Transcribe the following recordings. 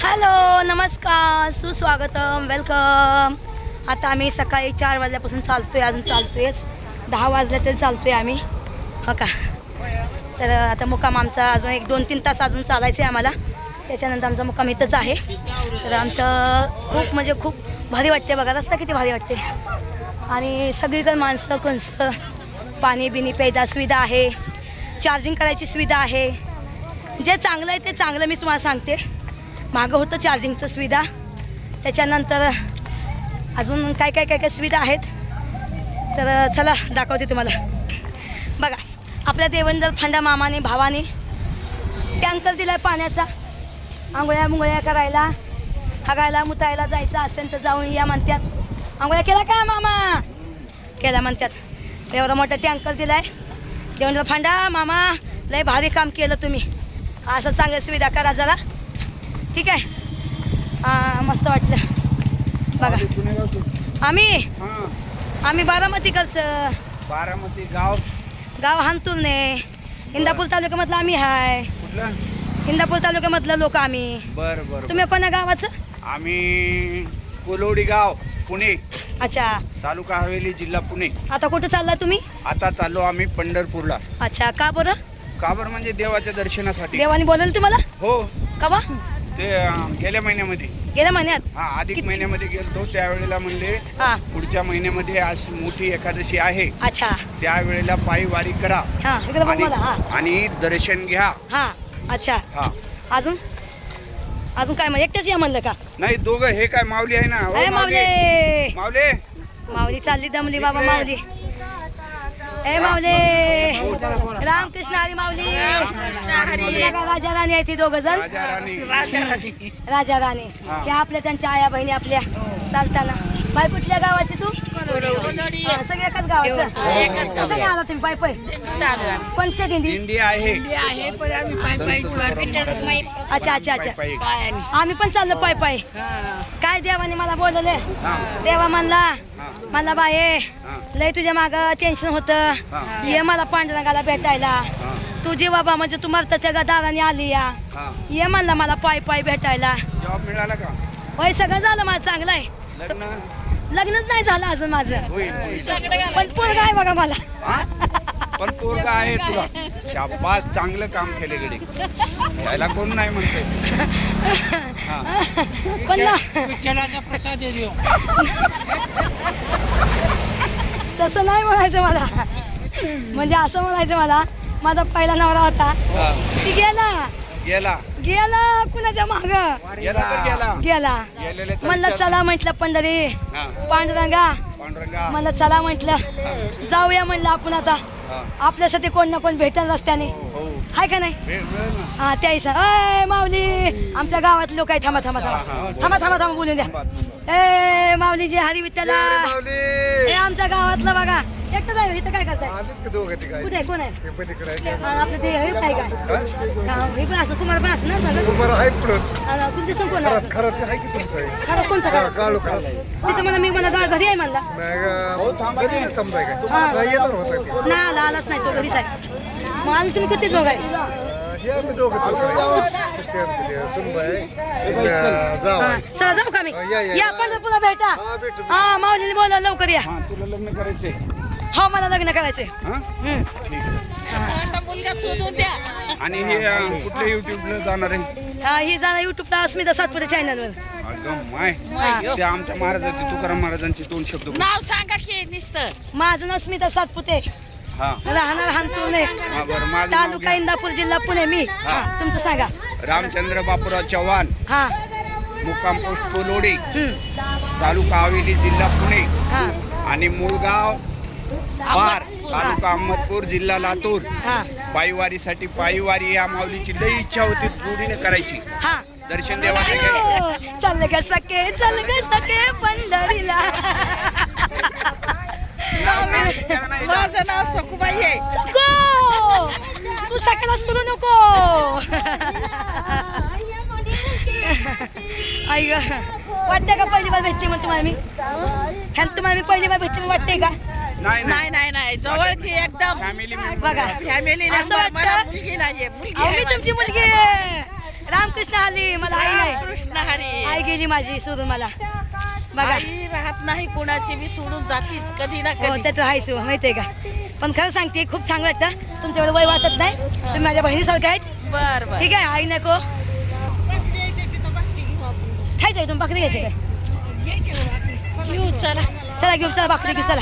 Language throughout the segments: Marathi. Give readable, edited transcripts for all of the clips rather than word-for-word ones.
हॅलो नमस्कार सुस्वागतम वेलकम. आता आम्ही सकाळी 4 वाजल्यापासून चालतोय, अजून चालतोयच. 10 वाजल्या तरी चालतोय आम्ही, हो का. तर आता मुक्काम आमचा अजून 1-2-3 तास अजून चालायचं आहे आम्हाला. त्याच्यानंतर आमचा मुक्काम इथंच आहे. तर आमचं खूप म्हणजे खूप भारी वाटते बघा, रस्ता किती भारी वाटते. आणि सगळीकडे माणसं कंसं, पाणी बिनी प्यायचा सुविधा आहे, चार्जिंग करायची सुविधा आहे. जे चांगलं आहे ते चांगलं मी तुम्हाला सांगते. मागं होतं चार्जिंगचं सुविधा, त्याच्यानंतर अजून काय काय काय काय सुविधा आहेत. तर चला दाखवते तुम्हाला. बघा, आपल्या देवेंद्र फंडा मामाने भावाने टँकर दिला आहे पाण्याचा. आंघोळ्या मुंगळ्या करायला, हागायला मुतायला जायचं असेल तर जाऊन या म्हणतात. आंघोळ्या केला का मामा? केला म्हणतात. एवढा मोठा टँकर दिला आहे देवेंद्र फंडा मामा. लय भारी काम केलं तुम्ही. असं चांगल्या सुविधा करा जरा, ठीक आहे. मस्त वाटलं बघा. आम्ही बारामतीकडचं. बारामती गाव हानतुलने इंदापूर तालुक्यामधलं आम्ही हाय. इंदापूर तालुक्यामधलं लोक आम्ही. बरं. तुम्ही कोणा गावाचं? आम्ही कोलोडी गाव, पुणे. अच्छा. तालुका हवेली, जिल्हा पुणे. आता कुठं चालला तुम्ही? आता चाललो आम्ही पंढरपूरला. अच्छा, का बरं? का बरं म्हणजे देवाच्या दर्शनासाठी. देवाने बोलवलं तुम्हाला? हो. का बा? ते गेल्या महिन्यामध्ये. गेल्या महिन्यात? हा, अधिक महिन्यामध्ये गेलतो. त्यावेळेला म्हणले हा. पुढच्या महिन्यामध्ये आज मोठी एकादशी आहे. अच्छा. त्यावेळेला पायी वारी करा हा, इकडे बघ मला. हा आणि दर्शन घ्या. हा. अच्छा. हा. अजून काय म्हणजे एकटेच या म्हणलं का? नाही, दोघं. हे काय माऊली आहे ना. हो, ए माऊली. माऊली चालली दमली बाबा माऊली. ए माऊली. रामकृष्ण हरी माऊली. राजा राणी आहे ती दोघ जण. राजा राणी ते आपल्या त्यांच्या आया बहिणी आपल्या चालताना. बाई कुठल्या गावाची तू? सगळे एकाच गावाचं. कसं आला तुम्ही पाय पाय? पंचदिंडी आहे. अच्छा. आम्ही पण चाललो पाय पाय. काय देवाने मला बोलवले. देवा म्हणला बाये लय तुझ्या माग टेन्शन होतं. ये मला पांडुरंगाला भेटायला. तुझी बाबा म्हणजे तू मरताच्या दाराने आली या. ये म्हणला मला पाय पाय भेटायला. जॉब मिळाला का? होय, सगळं झालं माझं. चांगलं आहे. लग्नच नाही झालं अजून माझं. पण पोरगा आहे बघा मला. पण पोरगा आहे तुला. शाबास, चांगलं काम केले गडी. यायला कोण नाही म्हणते. पण विठ्ठलाचा प्रसाद देऊ. तसं नाही म्हणायचं मला. म्हणजे असं म्हणायचं मला, माझा पहिला नवरा होता ती गेला कुणाच्या माग गेला. म्हणलं चला म्हटलं पंढरी पांडुरंगा. म्हणलं चला म्हटलं जाऊया म्हणलं आपण आता. आपल्यासाठी कोण ना कोण भेटन रस्त्याने, हाय का नाही? हा, त्याच अय माऊली. आमच्या गावातले लोक आहे. थांबा बोलून द्या. ए माऊली जी हरी विठ्ठला. हे आमच्या गावातलं बघा. एकटं आहे. इथं काय करताय? कुठे कोण आहे? आपलं ते हे काय हे पण असं तुम्हाला पण असं ना सगळं तुमच्या संग कोण आहे? खरं कोणचं तिथं म्हणा. मी मला घरी आहे म्हणला. ना आलाच नाही तो, घरीच आहे. मग आणि तुम्ही किती दोघ आहे? चला जाऊ का मी? या पंढरपूरला भेटा. हा, माऊलीने बोला लवकर या. तुला लग्न करायचंय? हो, मला लग्न करायचंय. आणि हे कुठल्या युट्यूबला जाणार आहे? ही जाणार युट्यूबला अस्मिता सातपुते चॅनलवर. ते आमच्या महाराजांचे, तुकाराम महाराजांचे 2 शब्द नाव सांगा की नुसतं. माझं नाव स्मिता सातपुते. राहणार हानतुलने, तालुका इंदापूर, जिल्हा पुणे. मी तुमचं सांगा. रामचंद्र बापूराव चव्हाण. हा. मुक्काम पोस्ट कोलोडी, तालुका हवेली, जिल्हा पुणे. आणि मूळगाव पार, तालुका अहमदपूर, जिल्हा लातूर. पायीवारीसाठी पायीवारी या माऊलीची लई इच्छा होती जोडीने करायची. दर्शन देवाचे. चल ग सके पंढरीला. माझं नाव सखूबाई आहे. तू सकाळला सुरू नको. आई ग, वाटते का पहिली बार भेटली मग तुम्हाला मी? तुम्हाला मी पहिली बार भेटली वाटते का? नाही जवळची एकदम फॅमिली बघा. फॅमिली असं वाटतं मुलगी नाहीये. मुलगी मी तुमची मुलगी आहे. रामकृष्ण हरी. मला आई नाही. कृष्ण भारी आई गेली माझी सोडून मला बघा. आई राहत नाही कोणाची बी सोडून जातीच कधी ना हो कधी. ते तर आहेच हो, माहितीये का. पण खरं सांगते खूप चांगलं वाटतं. तुमच्याकडे वय वाटत नाही. तुम्ही माझ्या बहिणीसारखं आहेत. बर बर. ठीक आहे. आई नको खायचं आहे. तुम्ही भाकरी घ्यायची काय? येऊ चला. चला घेऊ. चला भाकरी घेऊ. चला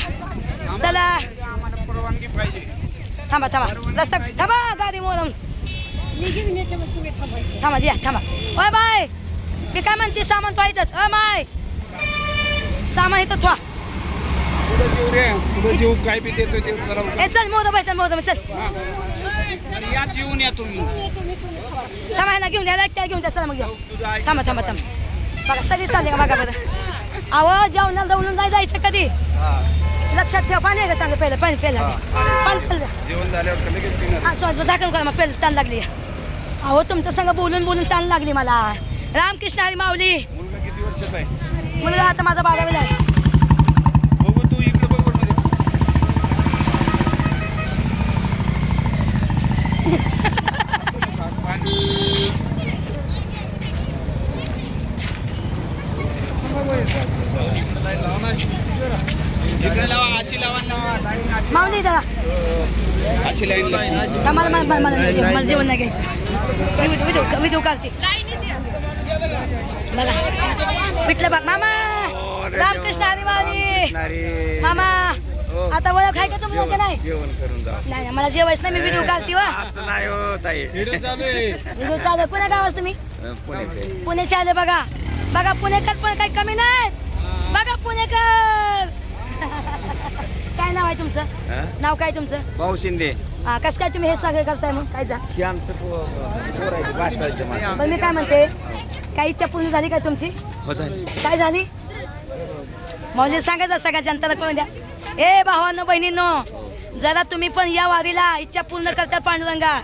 चला. आम्हाला परवानगी पाहिजे. थांबा थांबा. रस्ता थांबा. गाडी मोडून थांबा. या थांबा. ओय बाय मी काय म्हणते सामान पाहिजेच. अ माय सामान इथं ठेवा. पुढे जेव रे, पुढे जेव काय बी देतो ते चला. ए चल मोद बाय. चल मोद चल. अरे या जेवून या तुम्ही. थांबा ह्याला घेऊन द्या. एकट्या घेऊन द्या. चला मग घेऊ. तुझं ऐक. थांबा थांबा थांबा. बघा सगळी चालली का बघा बरं. अहो जेवणाला दौडून नाही जायचं कधी. हा. लक्षात ठेवा. पाणी आहे का चांगलं पहिलं. पाणी पहिलं पाणी पहिलं. जेवण झाल्यावर लगेच पिणार. हा स्वाद झाकण करा मग पहिलं ताण लागली. अहो तुमच्या संग बोलून बोलून ताण लागली मला. रामकृष्ण हरी माऊली. मुलगा किती वर्षाचा आहे? मुलगा आता माझा 12वीला आहे. बघू तू इकडे बघ मध्ये. इकडे लावा, अशी लावा ना. माऊली दादा अशी लाईन लावा. मला जेवण नाही घ्यायचं. विदू काढते बघा. पिठलं बघ मामा. रामकृष्ण हरी माऊली. मामा आता ओळख आहे का तुम्हाला का नाही? जेवण करून जा. नाही मला जेवायच नाही. मी विदू काढते वा. असं नाही हो ताई. विदू चालू. कुण्या गावास तुम्ही? पुण्याचे. पुण्याचे आले बघा. बघा पुणेकर पण काही कमी नाहीत. बघा पुणेकर. काय नाव आहे तुमचं? नाव काय तुमचं? भाऊ शिंदे. हा कसं काय तुम्ही हे सगळं करताय मग काय जा? हे आमचं पोर आहे, वाचायचं माझं. पण मी काय म्हणते काही इच्छा पूर्ण झाली काय तुमची? हो झाली. काय झाली? मौली सांगायचं सगळ्या जनताला कळून द्या. ए भावांनो बहिणींनो जरा तुम्ही पण या वारीला. इच्छा पूर्ण करतात पांडुरंगा.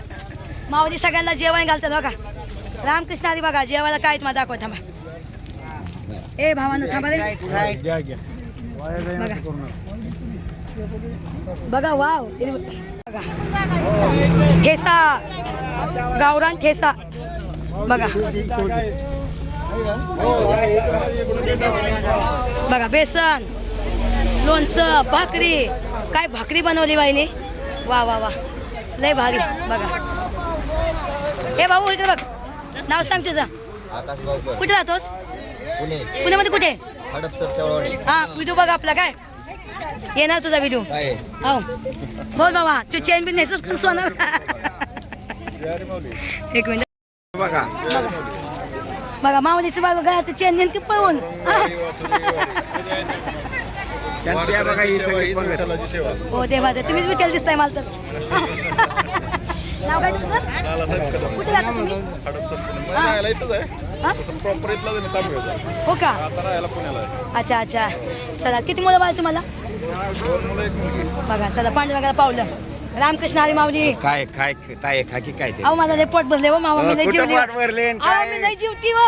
माऊली सगळ्यांना जेवण घालतात बघा. रामकृष्ण हरी बघा जेवायला काय तुम्हाला दाखवा. थांबा. ए भावांनो थांबा रे. बघा वाव बघा. ठेसा गावरान ठेसा बघा. बघा बेसन लोणचं भाकरी. काय भाकरी बनवली बाईने. वा वा वा लय भारी बघा. ए भाऊ इकडे बघ. नाव सांग तुझं. कुठे राहतोस? पुण्यामध्ये कुठे? हा विदू बघा आपला काय येणार तुझा विदू. हो बोल बाबा. तू चेन बी न्यायचं सोनं. एक मिनिट बघा. बघा माऊलीचं बघा गळ्यात चेन नेमकी पळून. त्यांच्या बघा ही सगळी हो देवा तुम्हीच मी त्याला दिसताय मला तर. नाव काय तुमचं? कुठे राहता तुम्ही? हा? हो का? अच्छा अच्छा. चला किती मुलं बाळ तुम्हाला? बघा चला पांडुरंगाला पावलं. रामकृष्ण हरी माऊली. काय काय काय खाकी काय ते. अहो माझं लय पोट भरले हो मामा. मी लय कुठं जेवली. पोट भरले आणि अहो काय? मी लय जेवती व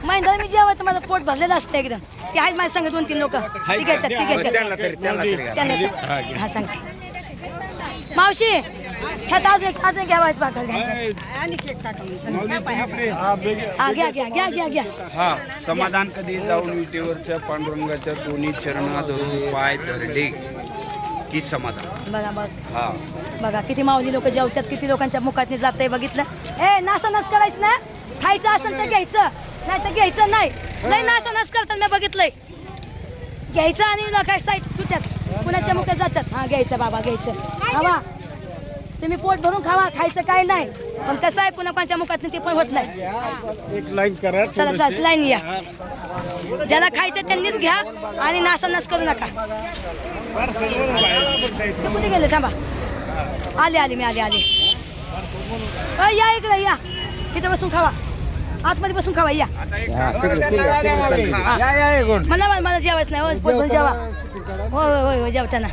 महिन्याला मी जेवायचं माझं पोट भरलेलं असतं एकदम. ते आहेत माझ्या संग 2-3 लोक. ठीक आहे त्यांना तरी त्यांना हा सांगते. मावशी ह्यात अजून घ्यावायचं भाकर घ्यायचं. हा घ्या घ्या घ्या घ्या घ्या. हा समाधान कधी जाऊन विटेवरच्या पांडुरंगाच्या दोन्ही चरणा धरून पाय धरले की समाधान. बघा बघ. हा बघा किती माऊली लोक जेवतात. किती लोकांच्या मुखात जाते बघितलं. ए नासानास करायचं ना. खायचं असेल तर घ्यायचं नाही तर घ्यायचं नाही. लय नासानास करतात मी बघितलंय. घ्यायचं आणि काय साईड सुट्यात कुणाच्या मुखात जातात. हा घ्यायचं बाबा घ्यायचं. खावा तुम्ही पोट भरून खावा. खायचं काय नाही पण कसं आहे पुन्हा कोणाच्या मुखात ते पण होत नाही. एक लाईन करा. चला चला लाईन या. ज्याला खायचं त्यांनीच घ्या आणि नासानास करू नका. कुठे गेले थांबा. आले मी आले. या इकडे या. इथं बसून खावा. आतमध्ये बसून खावा या. मला जेवायच नाही. हो पोट भरून जेवा. होय होय होय जेवताना.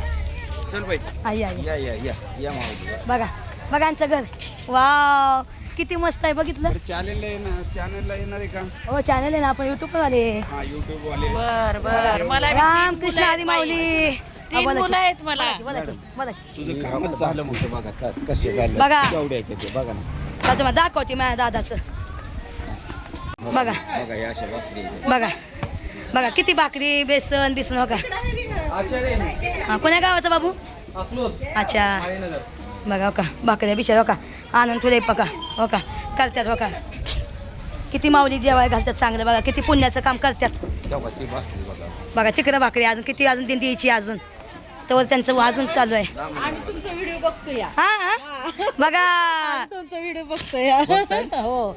चल बाई. या या या या या माऊली. बघा बघा आमचं घर. वाव किती मस्त आहे बघितलं. चॅनलला येणार आहे का? हो चॅनल आहे ना आपण युट्यूब वर आले. हा युट्यूब वाले. बर बर. मला बी रामकृष्ण हरी माऊली. 3 मुलं आहेत मला. बघा तुझं कामच झालं म्हणजे बघा कसे झालं. बघा. केवढे आहेत ते बघा ना. तुम्हाला दाखवते माझ्या दादाचं. बघा बघा बघा किती भाकरी बेसन बिसन हो का हा, कोण्या गावाचा बाबू अच्छा बघा हो का भाकऱ्या बिचार हो का आनंद तुले बघा हो का करतात हो का किती माऊली जेवाय घालतात चांगलं बघा किती पुण्याचं काम करतात बघा तिकडं भाकरी अजून किती अजून दिन द्यायची अजून तर त्यांचं अजून चालू आहे आणि तुमचा व्हिडिओ बघतोय हा बघा तुमचा व्हिडिओ बघतोय हो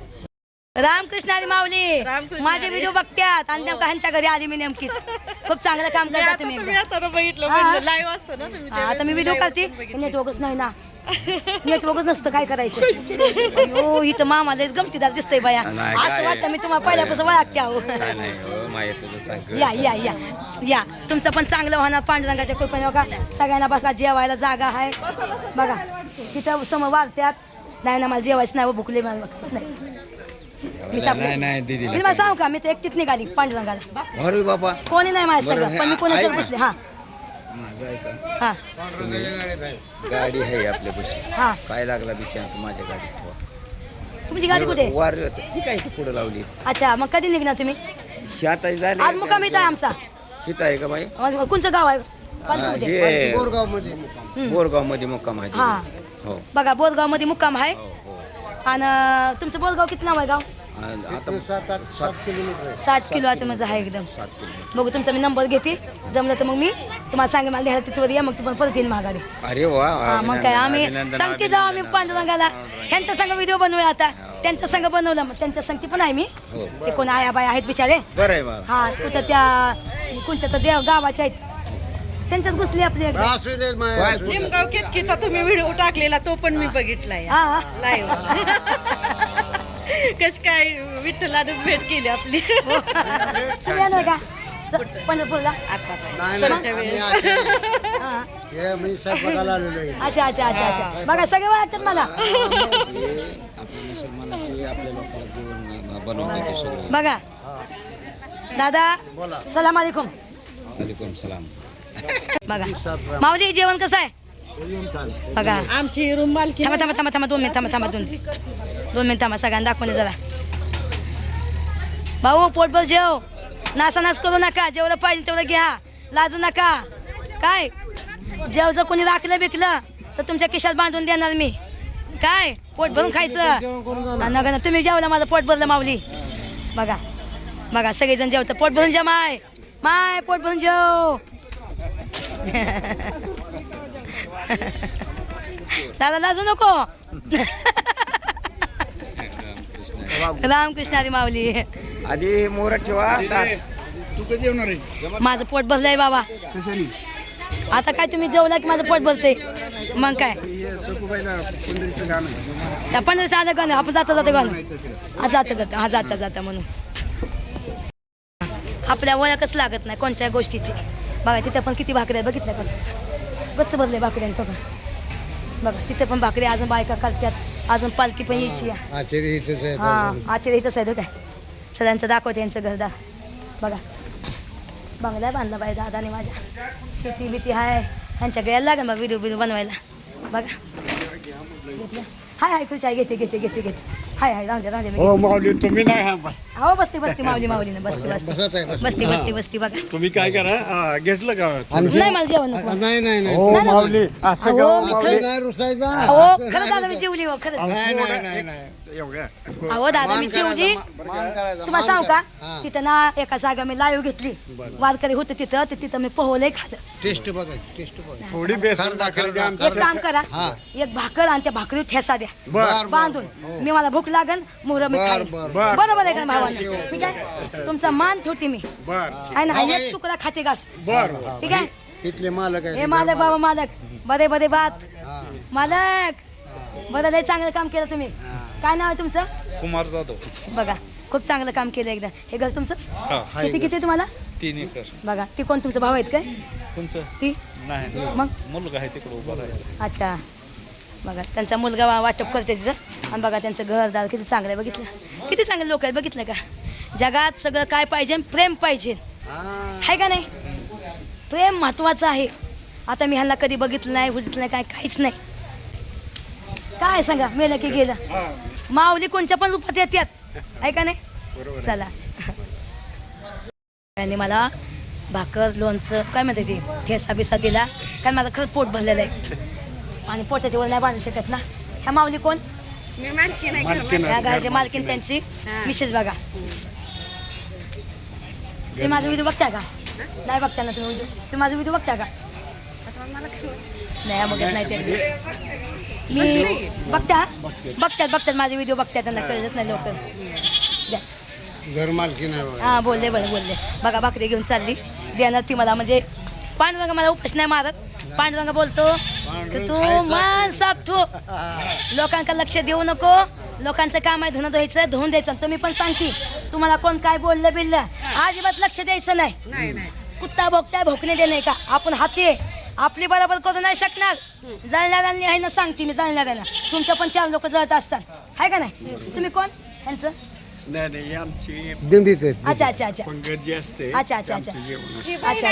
रामकृष्ण आणि माऊली रामकृष्ण माझे हरी. व्हिडिओ बघतात आणि नेमका ह्यांच्या घरी आली मी नेमकीच खूप चांगलं काम करता तुम्ही तुम्ही आता बघितलं हा. लाईव्ह असतं ना तुम्ही हा, आता मी व्हिडिओ करते नेटवर्कच नाही ना नेटवर्कच नसतं काय करायचं अयो इथं मामा लयच गमतीदार दिसतंय बाया असं वाटतं मी तुम्हाला पहिल्यापासून ओळखते आहो या या या या तुमचं पण चांगलं होणार पांडुरंगाच्या कृपेने बघा सगळ्यांना बसा जेवायला जागा आहे बघा तिथं समोर वाढत्यात नाही ना मला जेवायचं नाही भुकले मला नाही मी मला सांगू का मी तर एकटीच निघाली पांडुरंगाला अरे बाबा कोणी नाही माझ्या सगळं पण मी कोणाच्या बसले हा हा गाडी आहे आपल्या बशी हा काय लागला बिचार माझ्या गाडीत ठेवा. तुमची गाडी कुठे आहे? वारल्याचं ही काय पुढे लावली अच्छा मग कधी निघणार तुम्ही आता आज मुक्काम इथं आहे आमचा हित आहे का बाई कोणचं गाव आहे पालखी कुठे आहे? हे बोरगाव मध्ये मुक्काम आहे हा हो बघा बोरगाव मध्ये मुक्काम आहे हो हो आणि तुमचं बोरगाव किती नाव आहे गाव आणि आता 7 किलोमीटर 60 किलो आता माझं आहे एकदम 7 किलोमीटर बघू तुमचा मी नंबर घेते जमलं तर मग मी तुम्हाला सांगेन मला घ्यायला तिथवर या मग तुम्हाला परत येईन माघारी अरे वा हा मग काय आम्ही संगती जाऊ आम्ही पांडुरंगाला ह्यांच्या संघ व्हिडिओ बनवूया आता त्यांच्या संघ बनवला मग त्यांच्या संगती पण आहे मी हो ते कोण आया बाया आहेत बिचारे बरं आहे बाबा हा कुठं त्या कोणच्या तर देव गावाच्या आहेत त्यांच्यात घुसली आपली एकदा. निमगाव केतकीचा तुम्ही व्हिडिओ टाकलेला तो पण मी बघितलाय हा हा. लाईव्ह कस काय विठ्ठलाने भेट केली आपली तुम्ही येणार का पंढरपूरला परच्या वेळेस हा. अच्छा अच्छा अच्छा अच्छा बघा सगळे वाटतात मला आपल्या मुसलमानाचे आपल्या लोकांना जेवण बनवते ते सगळं बघा दादा सलाम अलैकुम वालेकुम सलाम बघा माऊली जेवण कसं आहे बघा आमची रूम मालकी थांबा थांबा थांबा थांबा 2 मिनिट थांबा 2 मिनिट थांबा सगळ्यांना दाखवणे जरा भाऊ पोटभर जेव नासानास करू नका जेवढं पाहिजे तेवढं घ्या लाजू नका काय जेव जर कोणी राखलं बिकलं तर तुमच्या खिशात बांधून देणार मी काय पोट भरून खायचं नका ना तुम्ही जेवला माझं पोट भरलं माऊली बघा बघा सगळेजण जेवतं पोट भरून जेव माय पोट भरून जेव दादा लाजू नको रामकृष्ण हरी माऊली आधी मोर ठेवा तू कधी येणार आहे माझं पोट भरलंय बाबा आता काय तुम्ही जेवला की माझं पोट भरते मग काय त्या पंढरीचं आलं गाणं आपण जाता जाता गाणं हा जाता म्हणून आपल्या ओळखच लागत नाही कोणत्या गोष्टीची बघा तिथे पण किती भाकऱ्या बघितल्या पण गच्च भरले भाकऱ्यांचं का बघा तिथे पण भाकरी अजून बायका करतात अजून पालखी पण यायची हा आचार्य इथंच आहे काय सगळ्यांचं दाखवते यांचं घरदार बघा बंगला बांधला बाई दादाने माझ्या शेती बिती आहे ह्यांच्या गळ्याला लागेल मग व्हिडिओ बनवायला बघा घेतलं हाय तुझ्या घेते हाय राहू दे हो माऊली तुम्ही नाही हो बसते माऊलीनं बसते बघा तुम्ही काय करा घेतलं का नाही मला जेवण नको नाही हो माऊली असं खरं दादा मी जेवली हो खरं अहो दादा मी जेवली तुम्हाला सांगू का तिथं ना एका जागा मी लाईव्ह घेतली वारकरी होते तिथं मी पोहलंय खाल्लं टेस्ट बघा थोडी बेसन भाकर द्या एक काम करा एक भाकर आणि त्या भाकरी ठेसा द्या बांधून मी मला भूक लागन मोहर मी खाईन. बरोबर आहे का भावाने ठीक आहे तुमचा मान ठेवते मी आहे ना एक तुकडा खाते घास ठीक आहे इथले मालक हे मालक बाबा मालक बदे बात मालक बरं लय चांगलं काम केलं तुम्ही काय नाव आहे तुमचं कुमार जाधव बघा खूप चांगलं काम केलं एकदा हे घर तुमचं शेती किती आहे तुम्हाला 3 एकर बघा ती कोण तुमचं भाऊ आहेत काय तुमचं ती नाही मग मुलगा आहे तिकडे उभा आहे अच्छा बघा त्यांचा मुलगा वाटप करते तिथं आणि बघा त्यांचं घरदार किती चांगलं आहे बघितलं किती चांगले लोक आहेत बघितलं का जगात सगळं काय पाहिजे प्रेम पाहिजे आहे का नाही प्रेम महत्वाचं आहे आता मी ह्यांना कधी बघितलं नाही काय काहीच नाही काय सांगा मेलं की गेलं माऊली कोणत्या पण रूपात येतात आहे का नाही चला. त्यांनी मला भाकर लोणचं काय म्हणते ते ठेसा बिसा दिला, कारण माझं खरंच पोट भरलेलं आहे आणि पोटाच्या वर नाही बांधू शकत ना. ह्या माऊली कोण? मी मालकी नाही ह्या घराची मालकीन त्यांची मिसेस बघा. ते माझा व्हिडिओ बघता का? नाही बघता ना तुम्ही व्हिडिओ? तुम्ही माझा व्हिडिओ बघता का? नाही बघत नाही ते. मी बघतात माझे व्हिडिओ बघतात, त्यांना कळलंच नाही लवकर. घर मालकी नाही हा बोलले बघा भाकरी घेऊन चालली देणार ती मला. म्हणजे पांडुरंग मला उपवास नाही मारत. पांडुरंग बोलतो की तू मान साफ ठो, लोकांकडे लक्ष देऊ नको, लोकांचं काम आहे धुणं धुवायचं धुवून द्यायचं. तुम्ही पण सांगते तुम्हाला कोण काय बोललं बिललं अजिबात लक्ष द्यायचं नाही. कुत्ता भोगताय भोकणे दे नाही का? आपण हाती आहे, आपली बरोबर करू नाही शकणार. जळणाऱ्यांनी आहे ना सांगते मी, जळणाऱ्यांना तुमच्या पण 4 लोक जळत असतात आहे का नाही? तुम्ही कोण यांचं? नाही आमची अच्छा गरजे असते अच्छा अच्छा अच्छा अच्छा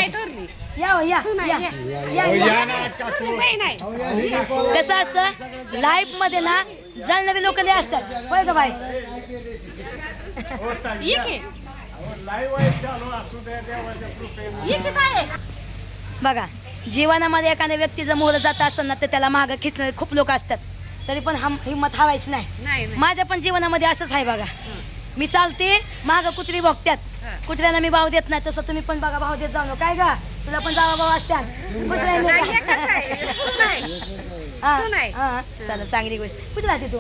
कसं असतं लाईफ मध्ये ना जळणारे लोक लय असतात होय का बाई? बघा जीवनामध्ये एखाद्या व्यक्तीचं मोहर जात असेल ना तर त्याला मागं खिचणारे खूप लोक असतात, तरी पण हिंमत हवायची नाही. माझ्या पण जीवनामध्ये असंच आहे बघा. मी चालते मागं कुत्री भोगत्यात, कुत्र्याला मी भाव देत नाही. तसं तुम्ही पण बघा भाव देत जाऊ नका काय का? तुला पण जावा भाव असतात. चला चांगली गोष्ट. कुठे राहते तू?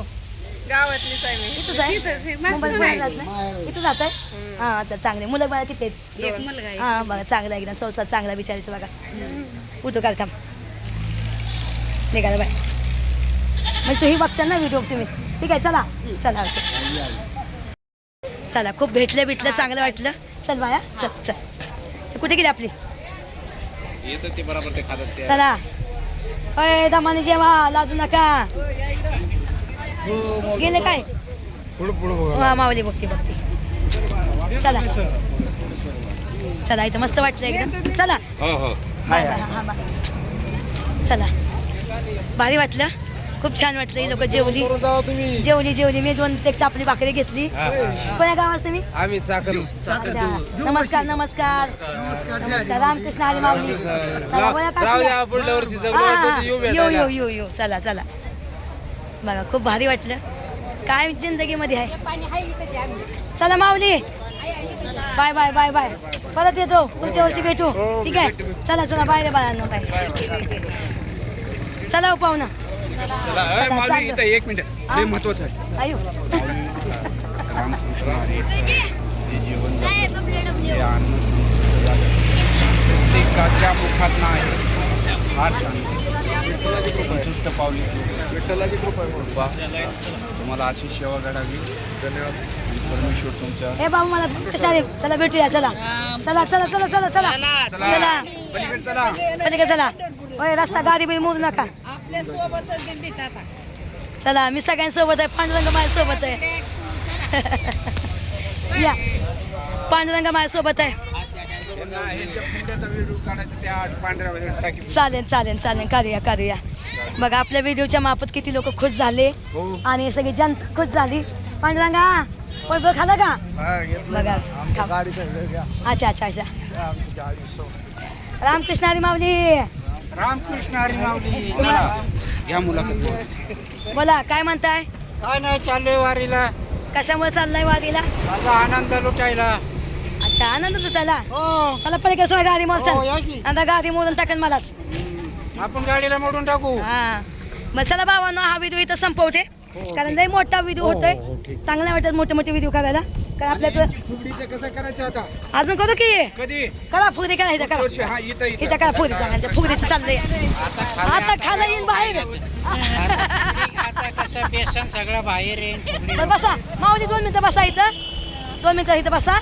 गावातलीच आहे मी. इथंच आहे? मुंबईत पुण्यात जात नाही? इथं जात आहे? हा अच्छा चांगले. मुलं बाळा किती आहेत? एक मुलगा आहे. हा बघा चांगला एकदम संसार चांगला विचारायचं बघा. उठू का थांब निघाला बाय. म्हणजे तूही बघचा ना व्हिडिओ तुम्ही. ठीक आहे चला चला चला. खूप भेटलं चांगलं वाटलं. चल बाया चल चल. कुठे गेली आपली? येतं ते बरोबर ते खातात ते. चला अय दमाने जेवा, लाजू नका. गेले काय? हा मावली बघते चला चला. इथं मस्त वाटलं एकदम. चला बाय बाय. हा बाय. चला भारी वाटलं, खूप छान वाटलं. ही लोक जेवली. मी 2 चापली भाकरी घेतली. कोण्या गावात तुम्ही? आम्ही चाकरू. अच्छा नमस्कार. रामकृष्ण हरी माऊली. चला बोला का? पुढल्या वर्षी येऊ चला बघा खूप भारी वाटलं. काय जिंदगीमध्ये आहे. चला माऊली बाय बाय बाय बाय. परत येतो पुढच्या वर्षी भेटू. ठीक आहे चला बाय रे बाळांनो बाय. चला पाहुणा. एक मिनिट हे महत्वाचं आहे. आयु प्रत्येकाच्या मुखात नाही फार संतुष्ट पावली विठ्ठलाची कृपा तुम्हाला अशी सेवा घडावी. धन्यवाद. परमेश्वर तुमच्या हे बाबू मला चला भेटूया. चला पलीकडे चला. होय रस्ता गाडी बिल मोजू नका. चला मी सगळ्यांसोबत आहे. पांडुरंग माझ्यासोबत आहे. या पांडुरंग माझ्यासोबत आहे. चालेल करूया. बघा आपल्या व्हिडिओच्या माफत किती लोक खुश झाले आणि सगळी जनता खुश झाली. पांडुरंगा पण खाला का? बघा अच्छा रामकृष्ण हरी माऊली. या मुलाखत बोला काय म्हणताय? काय नाही चाललंय वारीला. कशामुळे चाललाय वारीला? माझा आनंद लुटायला. अच्छा आनंद तुझ्याला. हो चला पलीकडे सोडा गाडी हो, या की. मोडून. आता गाडी मोडून टाकेन मलाच. आपण गाडीला मोडून टाकू. हा मग चला बाबांनो हा व्हिडिओ इथं संपवते. कारण लय मोठा व्हिडिओ होतोय. चांगला वाटत मोठे व्हिडिओ करायला. कारण आपल्याकडे कसं करायचं आता? अजून करू की कधी करा फुगडी करा. इथं करा हा इथं इथं करा फुगडी. सांगायचं फुगडीचं चाललंय आता खाला येईन बाहेर. आता कसं बेसन सगळं बाहेर येईल. बरं बसा माऊली 2 मिनिटं बसा इथं. 2 मिनिटं इथं बसा.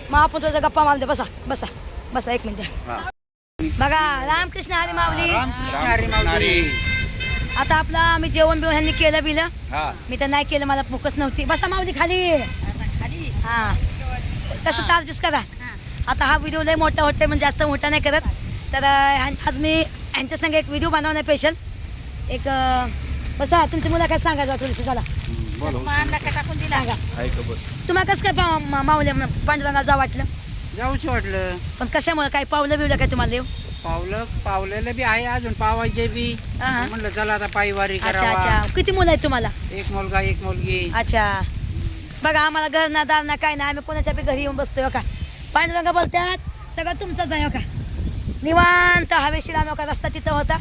मग आपण तुझ्या गप्पा मारते. बसा 1 मिनिट. बघा रामकृष्ण हरी माऊली. आता आपला आम्ही जेवण बिवण ह्यांनी केलं बिलं. मी तर नाही केलं, मला भूकच नव्हती. बसा माऊली खाली. हा कसं चार्जेस करा. आता हा व्हिडिओ लय मोठा होतोय म्हणजे जास्त मोठा नाही करत. तर आज मी ह्यांच्या संग एक व्हिडिओ बनवणार स्पेशल. एक बसा तुमची मुलाखत सांगायचं थोडीशी. चला सांगा आहे का बस तुम्हाला कसं काय माऊल्या पांडुरंगाला जावं वाटलं जाऊच वाटलं. पण कशामुळे काय पावलं बिवलं काय तुम्हाला देव पावलेलं बी आहे अजून पावायचे बी. हा, हा. म्हणलं चला आता पायी वारी अच्छा करावा. अच्छा किती मुलं आहेत तुम्हाला एक मुलगा एक मुलगी. अच्छा बघा आम्हाला घर ना दार ना काय नाही आम्ही कोणाच्या बी घरी येऊन बसतोय हो का पांडुरंग बोलतात सगळं तुमचंच आहे हो का निवांत हवेशीर आम्ही का रस्ता तिथं होता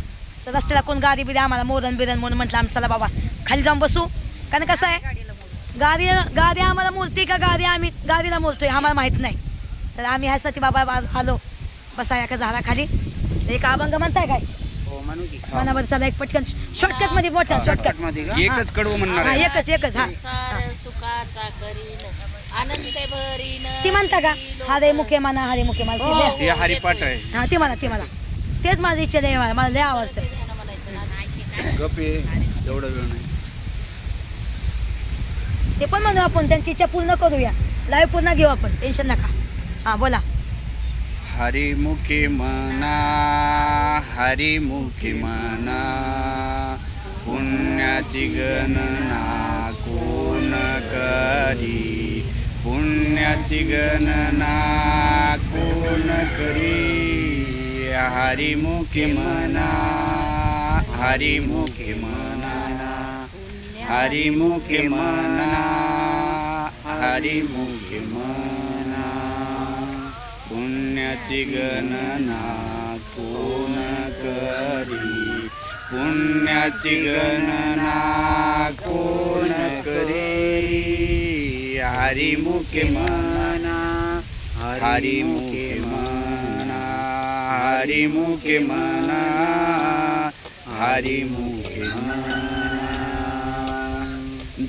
तर रस्त्याला कोण गाडी बिरी आम्हाला मोरण बिरण म्हणून म्हटलं आम्ही चला बाबा खाली जाऊन बसू कारण कसं आहे गाडी आम्हाला मोरती का आम्ही गाडीला मोरतोय आम्हाला माहित नाही तर आम्ही ह्यासाठी बाबा आलो बसा एका झाडाखाली एक अभंग म्हणताय काय हो म्हणू की. मनावर चला एक पटकन शॉर्टकट मध्ये मोठा शॉर्टकट मध्ये का? एकच कडवं म्हणणार हा आहे. एकच हा सुखाचा करीन आनंद भरीन ती म्हणता का हरे मुखे माना हरे मुखे माना ती द्या. हे हरिपाठ आहे. हा ते मला तेच माझी इच्छा आहे मला लय आवडतं गप आहे एवढं वेळ नाही. ते पण म्हणू आपण त्यांची इच्छा पूर्ण करूया लाईव्ह पूर्ण घेऊ आपण टेन्शन नका हा बोला हरिमुखी मना हरिमुखी मना पुण्याची गणना कोण करी पुण्याची गणना कोण करी हरिमुखी मना हरिमुखी मना हरिमुखी मना हरिमुखी मना पुण्याची गणना कोण करी पुण्याची गणना कोण करी हरिमुखी मना हरिमुखी मना हरिमुखी मना हरिमुखी मना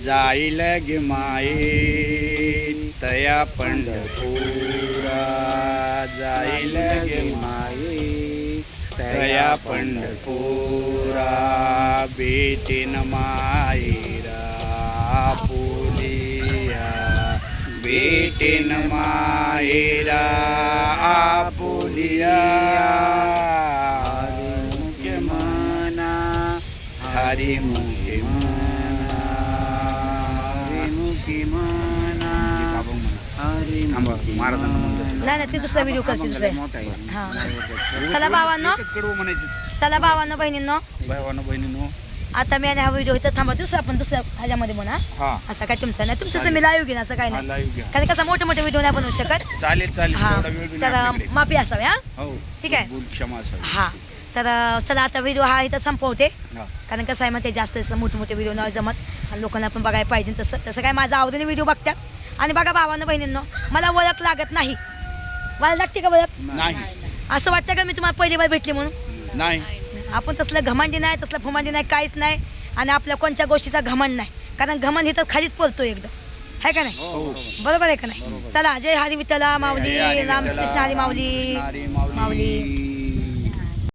जाईल गे माये तया पंढरपुरा जाईल गे माये तया पंढरपुरा बेटीन मायरा आपुलिया बेटीन मायरा आपुलिया हरिमुखे मना हरिमुखे मना हरिमुखे मना महाराजांना म्हणतो नाही ते दुसरा व्हिडिओ करते दुसरे मोठा आहे. हा चला भावांनो कडवं म्हणायचं चला भावांनो बहिणींनो भावानं बहिणीनो आता मी आणि हा व्हिडिओ इथं थांबा आपण दुसऱ्या ह्याच्यामध्ये म्हणा हा असं काय तुमचं नाही तुमचं मी लाईव्ह घेईन असं काय हा, नाही live घ्या. कारण कसं मोठे व्हिडिओ नाही बनवू शकत चालेल चालेल हा एवढा वेळ बी नाही तर आपल्याकडे. माफी असावी हा हो ठीक आहे. भूल क्षमा असावी. हा तर चला आता व्हिडिओ हा इथं संपवते हा. कारण कसं आहे मग ते जास्त असं मोठे व्हिडिओ नाही जमत आणि लोकांना पण बघायला पाहिजे तसं काय माझा आवडीने व्हिडिओ बघतात आणि बघा भावांनो बहिणींनो मला ओळख लागत नाही मला लागते का ओळख नाही असं वाटतं का मी तुम्हाला पहिली बार भेटली म्हणून नाही आपण तसलं घमंडी नाही तसलं फुमांडी नाही काहीच नाही आणि आपल्या कोणत्या गोष्टीचा घमंड नाही कारण घमंड ही तर खालीच पडतो एकदम आहे का नाही हो. बरोबर आहे का नाही चला जय हरी विठ्ठला माऊली हरी रामकृष्ण हरी माऊली हरी माऊली